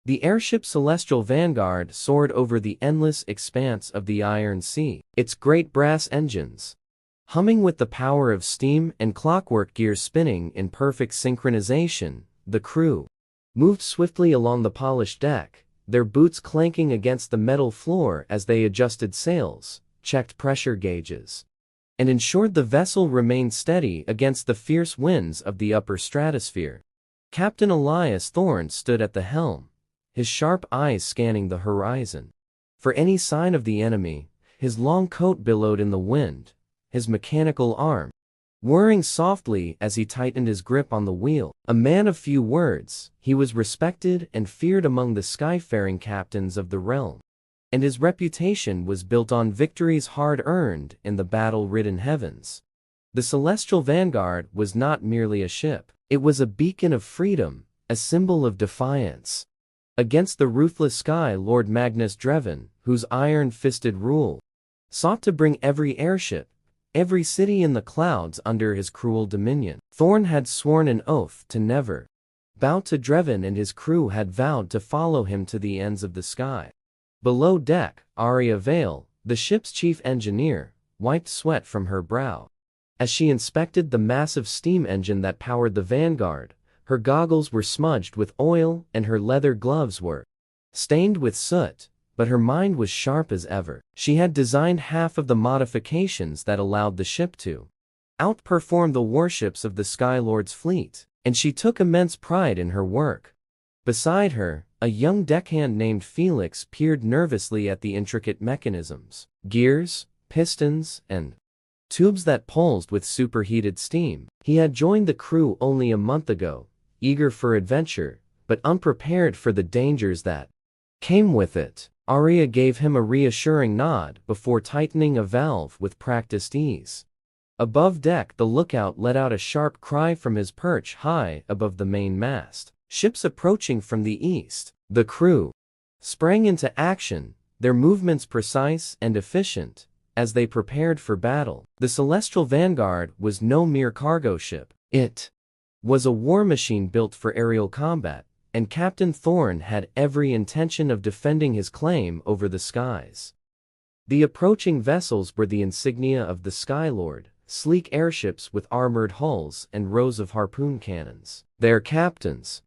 The airship Celestial Vanguard soared over the endless expanse of the Iron Sea, its great brass engines humming with the power of steam and clockwork gears spinning in perfect synchronization. The crew moved swiftly along the polished deck, their boots clanking against the metal floor as they adjusted sails, checked pressure gauges, and ensured the vessel remained steady against the fierce winds of the upper stratosphere. Captain Elias Thorne stood at the helm, his sharp eyes scanning the horizon for any sign of the enemy, his long coat billowed in the wind, his mechanical arm whirring softly as he tightened his grip on the wheel. A man of few words, he was respected and feared among the skyfaring captains of the realm, and his reputation was built on victories hard-earned in the battle-ridden heavens. The Celestial Vanguard was not merely a ship, it was a beacon of freedom, a symbol of defiance against the ruthless Sky Lord Magnus Dreven, whose iron-fisted rule sought to bring every airship, every city in the clouds under his cruel dominion. Thorne had sworn an oath to never bow to Dreven, and his crew had vowed to follow him to the ends of the sky. Below deck, Aria Vale, the ship's chief engineer, wiped sweat from her brow as she inspected the massive steam engine that powered the Vanguard. Her goggles were smudged with oil and her leather gloves were stained with soot, but her mind was sharp as ever. She had designed half of the modifications that allowed the ship to outperform the warships of the Skylord's fleet, and she took immense pride in her work. Beside her, a young deckhand named Felix peered nervously at the intricate mechanisms, gears, pistons, and tubes that pulsed with superheated steam. He had joined the crew only a month ago, eager for adventure, but unprepared for the dangers that came with it. Aria gave him a reassuring nod before tightening a valve with practiced ease. Above deck, the lookout let out a sharp cry from his perch high above the main mast. Ships approaching from the east. The crew sprang into action, their movements precise and efficient as they prepared for battle. The Celestial Vanguard was no mere cargo ship. It was a war machine built for aerial combat, and Captain Thorne had every intention of defending his claim over the skies. The approaching vessels were the insignia of the Skylord, sleek airships with armored hulls and rows of harpoon cannons. Their captains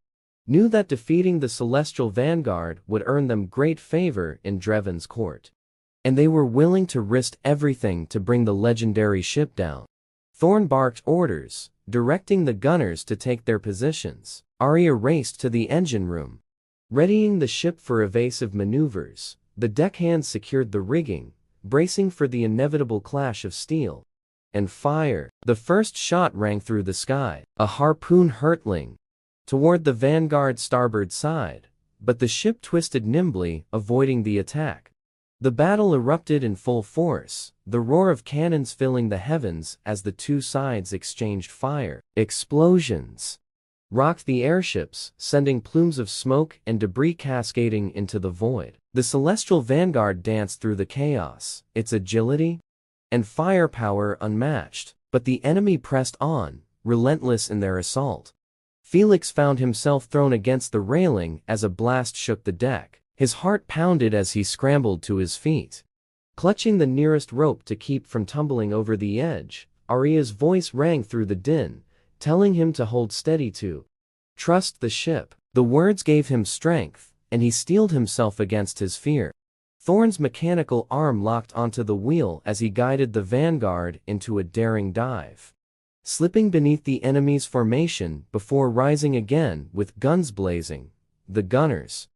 knew that defeating the Celestial Vanguard would earn them great favor in Dreven's court, and they were willing to risk everything to bring the legendary ship down. Thorne barked orders, directing the gunners to take their positions. Aria raced to the engine room, readying the ship for evasive maneuvers. The deckhands secured the rigging, bracing for the inevitable clash of steel and fire. The first shot rang through the sky, a harpoon hurtling toward the Vanguard's starboard side, but the ship twisted nimbly, avoiding the attack. The battle erupted in full force, the roar of cannons filling the heavens as the two sides exchanged fire. Explosions rocked the airships, sending plumes of smoke and debris cascading into the void. The Celestial Vanguard danced through the chaos, its agility and firepower unmatched, but the enemy pressed on, relentless in their assault. Felix found himself thrown against the railing as a blast shook the deck. His heart pounded as he scrambled to his feet. Clutching the nearest rope to keep from tumbling over the edge, Aria's voice rang through the din, telling him to hold steady, to trust the ship. The words gave him strength, and he steeled himself against his fear. Thorne's mechanical arm locked onto the wheel as he guided the Vanguard into a daring dive, slipping beneath the enemy's formation before rising again with guns blazing. The gunners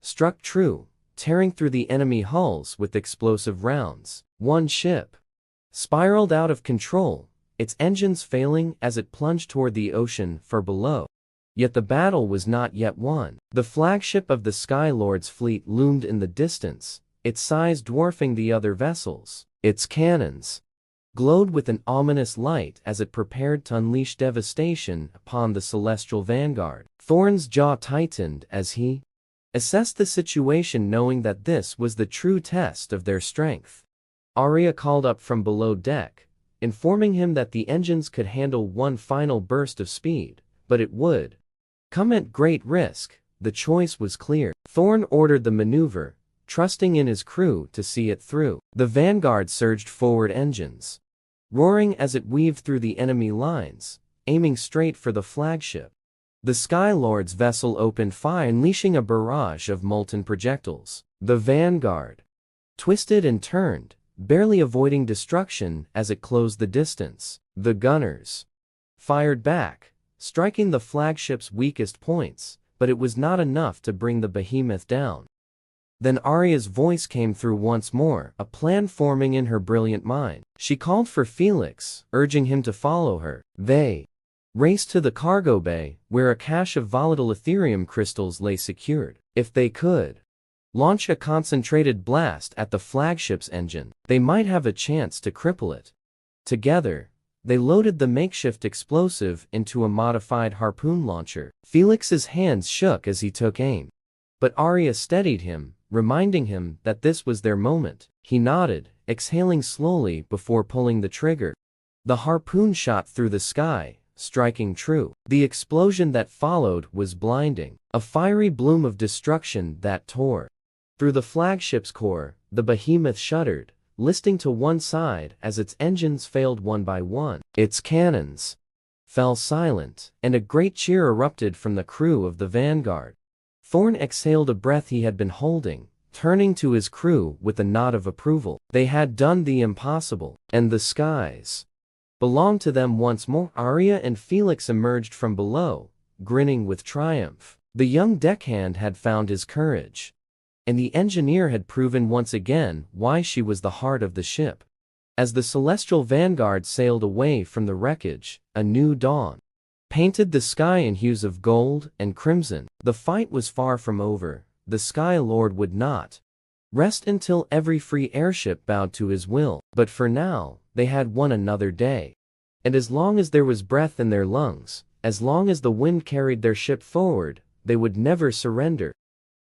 struck true, tearing through the enemy hulls with explosive rounds. One ship spiraled out of control, its engines failing as it plunged toward the ocean far below. Yet the battle was not yet won. The flagship of the Skylord's fleet loomed in the distance, its size dwarfing the other vessels. Its cannons glowed with an ominous light as it prepared to unleash devastation upon the Celestial Vanguard. Thorne's jaw tightened as he assessed the situation, knowing that this was the true test of their strength. Aria called up from below deck, informing him that the engines could handle one final burst of speed, but it would come at great risk. the choice was clear. Thorn ordered the maneuver, trusting in his crew to see it through. The Vanguard surged forward, engines roaring as it weaved through the enemy lines, aiming straight for the flagship. The Sky Lord's vessel opened fire, unleashing a barrage of molten projectiles. The Vanguard twisted and turned, barely avoiding destruction as it closed the distance. The gunners fired back, striking the flagship's weakest points, but it was not enough to bring the behemoth down. Then Arya's voice came through once more, a plan forming in her brilliant mind. She called for Felix, urging him to follow her. They raced to the cargo bay, where a cache of volatile Ethereum crystals lay secured. If they could launch a concentrated blast at the flagship's engine, they might have a chance to cripple it. Together, they loaded the makeshift explosive into a modified harpoon launcher. Felix's hands shook as he took aim, but Arya steadied him, reminding him that this was their moment. He nodded, exhaling slowly before pulling the trigger. The harpoon shot through the sky, striking true. The explosion that followed was blinding, a fiery bloom of destruction that tore through the flagship's core. The behemoth shuddered, listing to one side as its engines failed one by one. Its cannons fell silent, and a great cheer erupted from the crew of the Vanguard. Thorn exhaled a breath he had been holding, turning to his crew with a nod of approval. They had done the impossible, and the skies belonged to them once more. Arya and Felix emerged from below, grinning with triumph. The young deckhand had found his courage, and the engineer had proven once again why she was the heart of the ship. As the celestial Vanguard sailed away from the wreckage, a new dawn painted the sky in hues of gold and crimson. The fight was far from over. The Sky Lord would not rest until every free airship bowed to his will. But for now, they had won another day. And as long as there was breath in their lungs, as long as the wind carried their ship forward, they would never surrender.